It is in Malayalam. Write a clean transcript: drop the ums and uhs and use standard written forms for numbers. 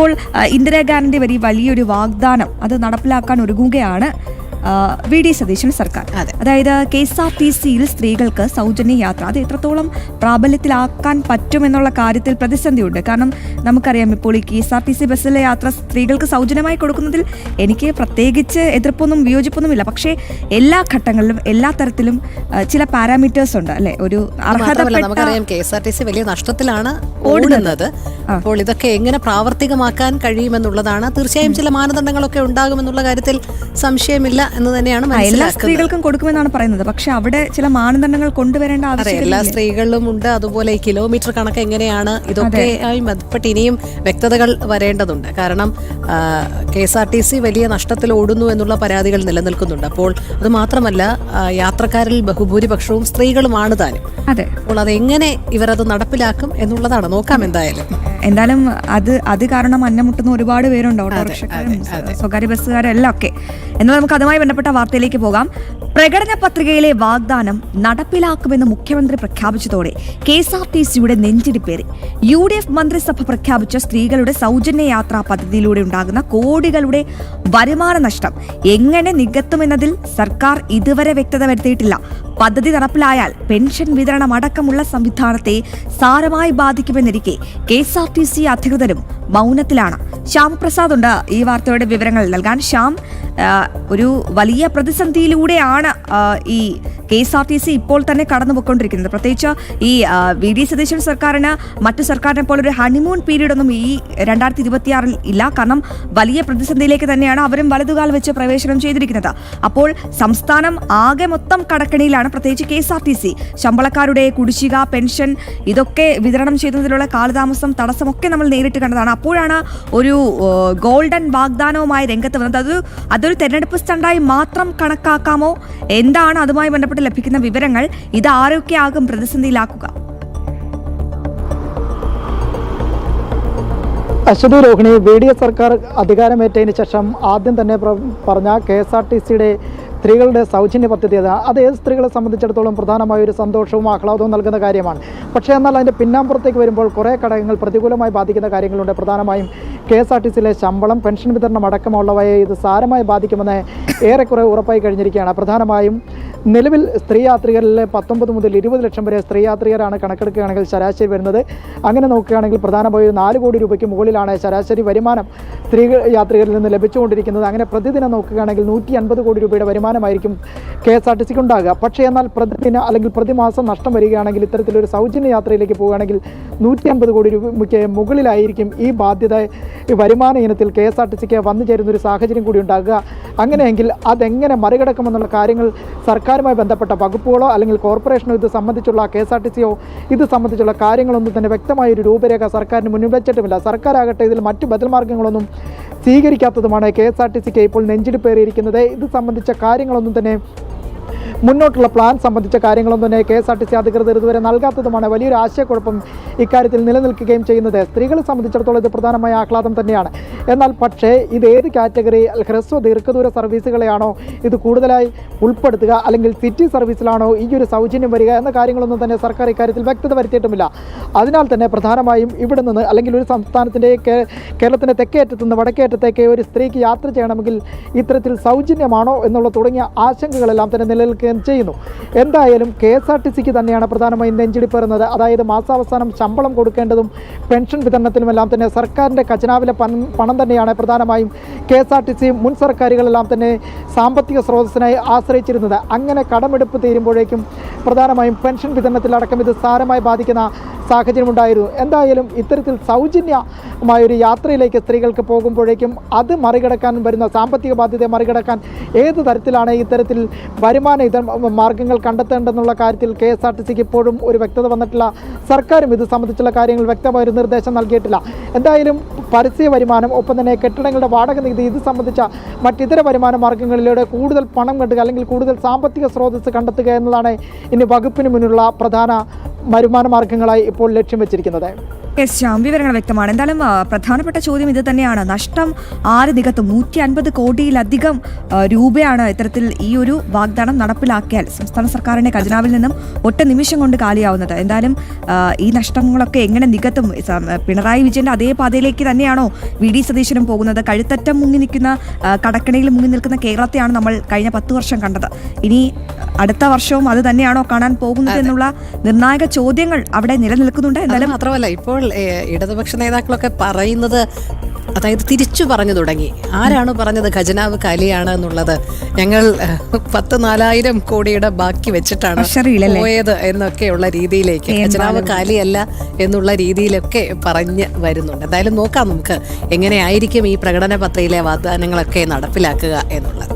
ഇപ്പോൾ ഇന്ദിരാഗാന്ധിയുടെ വലിയൊരു വാഗ്ദാനം അത് നടപ്പിലാക്കാൻ ഒരുങ്ങുകയാണ് വി.ഡി. സതീശൻ സർക്കാർ. അതായത് KSRTCയിൽ സ്ത്രീകൾക്ക് സൗജന്യ യാത്ര അത് എത്രത്തോളം പ്രാബല്യത്തിലാക്കാൻ പറ്റുമെന്നുള്ള കാര്യത്തിൽ പ്രതിസന്ധിയുണ്ട്. കാരണം നമുക്കറിയാം ഇപ്പോൾ ഈ KSRTC ബസ്സിലെ യാത്ര സ്ത്രീകൾക്ക് സൗജന്യമായി കൊടുക്കുന്നതിൽ എനിക്ക് പ്രത്യേകിച്ച് എതിർപ്പൊന്നും വിയോജിപ്പൊന്നുമില്ല. പക്ഷേ എല്ലാ ഘട്ടങ്ങളിലും എല്ലാ തരത്തിലും ചില പാരാമീറ്റേഴ്സ് ഉണ്ട് അല്ലെ. ഒരു നമുക്കറിയാം KSRTC വലിയ നഷ്ടത്തിലാണ് ഓടുന്നത്. അപ്പോൾ ഇതൊക്കെ എങ്ങനെ പ്രാവർത്തികമാക്കാൻ കഴിയുമെന്നുള്ളതാണ്. തീർച്ചയായും ചില മാനദണ്ഡങ്ങളൊക്കെ ഉണ്ടാകുമെന്നുള്ള കാര്യത്തിൽ സംശയമില്ല എന്ന് തന്നെയാണ് എല്ലാ സ്ത്രീകൾക്കും കൊടുക്കുമെന്നാണ് പറയുന്നത്. പക്ഷെ അവിടെ ചില മാനദണ്ഡങ്ങൾ കൊണ്ടുവരേണ്ട ആവശ്യം എല്ലാ സ്ത്രീകളിലും ഉണ്ട്. അതുപോലെ ഈ കിലോമീറ്റർ കണക്ക് എങ്ങനെയാണ് ഇതൊക്കെയായി ബന്ധപ്പെട്ട് ഇനിയും വ്യക്തതകൾ വരേണ്ടതുണ്ട്. കാരണം KSRTC വലിയ നഷ്ടത്തിൽ ഓടുന്നു എന്നുള്ള പരാതികൾ നിലനിൽക്കുന്നുണ്ട്. അപ്പോൾ അത് മാത്രമല്ല യാത്രക്കാരിൽ ബഹുഭൂരിപക്ഷവും സ്ത്രീകളുമാണ് താനും. അപ്പോൾ അതെങ്ങനെ ഇവരത് നടപ്പിലാക്കും എന്നുള്ളതാണ്. നോക്കാം എന്തായാലും അത് കാരണം അന്നമുട്ടുന്ന ഒരുപാട് പേരുണ്ട്, ഓട്ടോറിക്ഷക്കാരും സ്വകാര്യ ബസ്സുകാരും എല്ലാം ഒക്കെ. എന്നാൽ നമുക്ക് അതുമായി ബന്ധപ്പെട്ട വാർത്തയിലേക്ക് പോകാം. പ്രകടന പത്രികയിലെ വാഗ്ദാനം നടപ്പിലാക്കുമെന്ന് മുഖ്യമന്ത്രി പ്രഖ്യാപിച്ചതോടെ KSRTCയുടെ നെഞ്ചിടിപ്പേറി. UDF മന്ത്രിസഭ പ്രഖ്യാപിച്ച സ്ത്രീകളുടെ സൗജന്യ യാത്രാ പദ്ധതിയിലൂടെ ഉണ്ടാകുന്ന കോടികളുടെ വരുമാന നഷ്ടം എങ്ങനെ നികത്തുമെന്നതിൽ സർക്കാർ ഇതുവരെ വ്യക്തത വരുത്തിയിട്ടില്ല. പദ്ധതി നടപ്പിലായാൽ പെൻഷൻ വിതരണം അടക്കമുള്ള സംവിധാനത്തെ സാരമായി ബാധിക്കുമെന്നിരിക്കെ KSRTC അധികൃതരും മൗനത്തിലാണ്. ശ്യാമപ്രസാദ് ഉണ്ട് ഈ വാർത്തയുടെ വിവരങ്ങൾ നൽകാൻ. ശ്യാം, ഒരു വലിയ പ്രതിസന്ധിയിലൂടെയാണ് ഈ KSRTC ഇപ്പോൾ തന്നെ കടന്നുപോയിക്കൊണ്ടിരിക്കുന്നത്. പ്രത്യേകിച്ച് ഈ വി.ഡി. സതീശൻ സർക്കാരിന് മറ്റു സർക്കാരിനെ പോലെ ഒരു ഹണിമൂൺ പീരീഡ് ഒന്നും ഈ 2026 ഇല്ല. കാരണം വലിയ പ്രതിസന്ധിയിലേക്ക് തന്നെയാണ് അവരും വലതുകാൽ വെച്ച് പ്രവേശനം ചെയ്തിരിക്കുന്നത്. അപ്പോൾ സംസ്ഥാനം ആകെ മൊത്തം കടക്കണിയിലാണ്. പ്രത്യേകിച്ച് KSRTC ശമ്പളക്കാരുടെ കുടിശ്ശിക, പെൻഷൻ ഇതൊക്കെ വിതരണം ചെയ്യുന്നതിലുള്ള കാലതാമസം, തടസ്സമൊക്കെ നമ്മൾ നേരിട്ട് കണ്ടതാണ്. അപ്പോഴാണ് ഒരു ഗോൾഡൻ വാഗ്ദാനവുമായി രംഗത്ത് വന്നത്. അതൊരു തെരഞ്ഞെടുപ്പ് സ്റ്റണ്ടായി മാത്രം കണക്കാക്കാമോ? എന്താണ് അതുമായി ബന്ധപ്പെട്ട് ലഭിക്കുന്ന വിവരങ്ങൾ? ഇത് ആരൊക്കെയാകും പ്രതിസന്ധിയിലാക്കുക? അശ്വതി രോഹിണി, VDF സർക്കാർ അധികാരമേറ്റതിന് ശേഷം ആദ്യം തന്നെ പറഞ്ഞ KSRTCയുടെ സ്ത്രീകളുടെ സൗജന്യ പദ്ധതി അത് ഏത് സ്ത്രീകളെ സംബന്ധിച്ചിടത്തോളം പ്രധാനമായ ഒരു സന്തോഷവും ആഹ്ലാദവും നൽകുന്ന കാര്യമാണ്. പക്ഷേ എന്നാൽ അതിൻ്റെ പിന്നാമ്പുറത്തേക്ക് വരുമ്പോൾ കുറേ ഘടകങ്ങൾ പ്രതികൂലമായി ബാധിക്കുന്ന കാര്യങ്ങളുണ്ട്. പ്രധാനമായും KSRTCയിലെ ശമ്പളം, പെൻഷൻ വിതരണം അടക്കമുള്ളവയെ ഇത് സാരമായി ബാധിക്കുമെന്ന് ഏറെക്കുറെ ഉറപ്പായി കഴിഞ്ഞിരിക്കുകയാണ്. പ്രധാനമായും നിലവിൽ സ്ത്രീ യാത്രികരിൽ 19 മുതൽ 20 ലക്ഷം വരെ സ്ത്രീ യാത്രികരാണ് കണക്കെടുക്കുകയാണെങ്കിൽ ശരാശരി വരുന്നത്. അങ്ങനെ നോക്കുകയാണെങ്കിൽ പ്രധാനമായും 4 കോടി രൂപയ്ക്ക് മുകളിലാണ് ശരാശരി വരുമാനം സ്ത്രീ യാത്രികരിൽ നിന്ന് ലഭിച്ചുകൊണ്ടിരിക്കുന്നത്. അങ്ങനെ പ്രതിദിനം നോക്കുകയാണെങ്കിൽ 150 കോടി രൂപയുടെ വരുമാനമായിരിക്കും KSRTCക്ക് ഉണ്ടാകുക. പക്ഷേ എന്നാൽ പ്രതിദിനം അല്ലെങ്കിൽ പ്രതിമാസം നഷ്ടം വരികയാണെങ്കിൽ ഇത്തരത്തിലൊരു സൗജന്യ യാത്രയിലേക്ക് പോവുകയാണെങ്കിൽ 150 കോടി രൂപയ്ക്ക് മുകളിലായിരിക്കും ഈ ബാധ്യത വരുമാന ഇനത്തിൽ KSRTCക്ക് വന്നു ചേരുന്ന ഒരു സാഹചര്യം കൂടി ഉണ്ടാകുക. അങ്ങനെയെങ്കിൽ അതെങ്ങനെ മറികടക്കുമെന്നുള്ള കാര്യങ്ങൾ സർക്കാരുമായി ബന്ധപ്പെട്ട വകുപ്പുകളോ അല്ലെങ്കിൽ കോർപ്പറേഷനോ ഇത് സംബന്ധിച്ചുള്ള KSRTCയോ ഇത് സംബന്ധിച്ചുള്ള കാര്യങ്ങളൊന്നും തന്നെ വ്യക്തമായൊരു രൂപരേഖ സർക്കാരിന് മുന്നിൽ വെച്ചിട്ടുമില്ല. സർക്കാരാകട്ടെ ഇതിൽ മറ്റു ബദൽ മാർഗ്ഗങ്ങളൊന്നും സ്വീകരിക്കാത്തതുമാണ് KSRTCക്ക് ഇപ്പോൾ നെഞ്ചിടിപ്പേറിയിരിക്കുന്നത്. ഇത് സംബന്ധിച്ച കാര്യങ്ങളൊന്നും തന്നെ മുന്നോട്ടുള്ള പ്ലാൻ സംബന്ധിച്ച കാര്യങ്ങളൊന്നും തന്നെ KSRTC അധികൃതർ ഇതുവരെ നൽകാത്തതുമാണ് വലിയൊരു ആശയക്കുഴപ്പം ഇക്കാര്യത്തിൽ നിലനിൽക്കുകയും ചെയ്യുന്നത്. സ്ത്രീകളെ സംബന്ധിച്ചിടത്തോളം ഇത് പ്രധാനമായ ആഹ്ലാദം തന്നെയാണ്. എന്നാൽ പക്ഷേ ഇത് ഏത് കാറ്റഗറി, ഹ്രസ്വ ദീർഘദൂര സർവീസുകളെയാണോ ഇത് കൂടുതലായി ഉൾപ്പെടുത്തുക, അല്ലെങ്കിൽ സിറ്റി സർവീസിലാണോ ഈ ഒരു സൗജന്യം വരിക എന്ന കാര്യങ്ങളൊന്നും തന്നെ സർക്കാർ ഇക്കാര്യത്തിൽ വ്യക്തത വരുത്തിയിട്ടുമില്ല. അതിനാൽ തന്നെ പ്രധാനമായും ഇവിടെ നിന്ന് അല്ലെങ്കിൽ ഒരു സംസ്ഥാനത്തിൻ്റെ കേരളത്തിൻ്റെ തെക്കേയറ്റത്തു നിന്ന് വടക്കേയറ്റത്തേക്ക് ഒരു സ്ത്രീക്ക് യാത്ര ചെയ്യണമെങ്കിൽ ഇത്തരത്തിൽ സൗജന്യമാണോ എന്നുള്ള തുടങ്ങിയ ആശങ്കകളെല്ലാം തന്നെ നിലനിൽക്കുകയും ചെയ്യുന്നു. എന്തായാലും KSRTCക്ക് തന്നെയാണ് പ്രധാനമായും നെഞ്ചിടിപ്പേറുന്നത്. അതായത് മാസാവസാനം ശമ്പളം കൊടുക്കേണ്ടതും പെൻഷൻ വിതരണത്തിലുമെല്ലാം തന്നെ സർക്കാരിൻ്റെ ഖജനാവിലെ പണം തന്നെയാണ് പ്രധാനമായും KSRTC മുൻ സർക്കാരുകളെല്ലാം തന്നെ സാമ്പത്തിക സ്രോതസ്സിനായി ആശ്രയിച്ചിരുന്നത്. അങ്ങനെ കടമെടുപ്പ് തീരുമ്പോഴേക്കും പ്രധാനമായും പെൻഷൻ വിതരണത്തിലടക്കം ഇത് സാരമായി ബാധിക്കുന്ന സാഹചര്യമുണ്ടായിരുന്നു. എന്തായാലും ഇത്തരത്തിൽ സൗജന്യമായൊരു യാത്രയിലേക്ക് സ്ത്രീകൾക്ക് പോകുമ്പോഴേക്കും അത് മറികടക്കാൻ വരുന്ന സാമ്പത്തിക ബാധ്യതയെ മറികടക്കാൻ ഏത് തരത്തിലാണ് ഇത്തരത്തിൽ വരുമാന മാർഗ്ഗങ്ങൾ കണ്ടെത്തേണ്ടെന്നുള്ള കാര്യത്തിൽ KSRTCക്ക് ഇപ്പോഴും ഒരു വ്യക്തത വന്നിട്ടില്ല. സർക്കാരും ഇത് സംബന്ധിച്ചുള്ള കാര്യങ്ങൾ വ്യക്തമായൊരു നിർദ്ദേശം നൽകിയിട്ടില്ല. എന്തായാലും പരസ്യ വരുമാനം, ഒപ്പം തന്നെ കെട്ടിടങ്ങളുടെ വാടക നികുതി ഇത് സംബന്ധിച്ച മറ്റിതര വരുമാന മാർഗ്ഗങ്ങളിലൂടെ കൂടുതൽ പണം കണ്ടെത്തുക അല്ലെങ്കിൽ കൂടുതൽ സാമ്പത്തിക സ്രോതസ്സ് കണ്ടെത്തുക എന്നതാണ് ഇനി വകുപ്പിന് മുന്നിലുള്ള പ്രധാന വരുമാന മാർഗ്ഗങ്ങളായി ഇപ്പോൾ ലക്ഷ്യം വെച്ചിരിക്കുന്നത്. യെസ് ശ്യാം, വിവരങ്ങൾ വ്യക്തമാണ്. എന്തായാലും പ്രധാനപ്പെട്ട ചോദ്യം ഇത് തന്നെയാണ്. നഷ്ടം ആര് നികത്തും? 150 കോടിയിലധികം രൂപയാണ് ഇത്തരത്തിൽ ഈ ഒരു വാഗ്ദാനം നടപ്പിലാക്കിയാൽ സംസ്ഥാന സർക്കാരിന്റെ ഖജനാവിൽ നിന്നും ഒറ്റ നിമിഷം കൊണ്ട് കാലിയാവുന്നത്. എന്തായാലും ഈ നഷ്ടങ്ങളൊക്കെ എങ്ങനെ നികത്തും? പിണറായി വിജയന്റെ അതേ പാതയിലേക്ക് തന്നെയാണോ വി ഡി സതീശനും പോകുന്നത്? കഴുത്തറ്റം മുങ്ങി നിൽക്കുന്ന, കടക്കണിയിൽ മുങ്ങി നിൽക്കുന്ന കേരളത്തെയാണ് നമ്മൾ കഴിഞ്ഞ 10 വർഷം കണ്ടത്. ഇനി അടുത്ത വർഷവും അത് തന്നെയാണോ കാണാൻ പോകുന്നത് എന്നുള്ള നിർണായക ചോദ്യങ്ങൾ അവിടെ നിലനിൽക്കുന്നുണ്ട്. എന്തായാലും മാത്രമല്ല ഇപ്പോൾ ഇടതുപക്ഷ നേതാക്കളൊക്കെ പറയുന്നത്, അതായത് തിരിച്ചു പറഞ്ഞു തുടങ്ങി. ആരാണ് പറഞ്ഞത് ഖജനാവ് കാലിയാണ് എന്നുള്ളത്? ഞങ്ങൾ 4,000 കോടിയുടെ ബാക്കി വെച്ചിട്ടാണ് പോയത് എന്നൊക്കെയുള്ള രീതിയിലേക്ക്, ഖജനാവ് കാലിയല്ല എന്നുള്ള രീതിയിലൊക്കെ പറഞ്ഞ് വരുന്നുണ്ട്. എന്തായാലും നോക്കാം നമുക്ക് എങ്ങനെയായിരിക്കും ഈ പ്രകടന പത്രികയിലെ വാഗ്ദാനങ്ങളൊക്കെ നടപ്പിലാക്കുക എന്നുള്ളത്.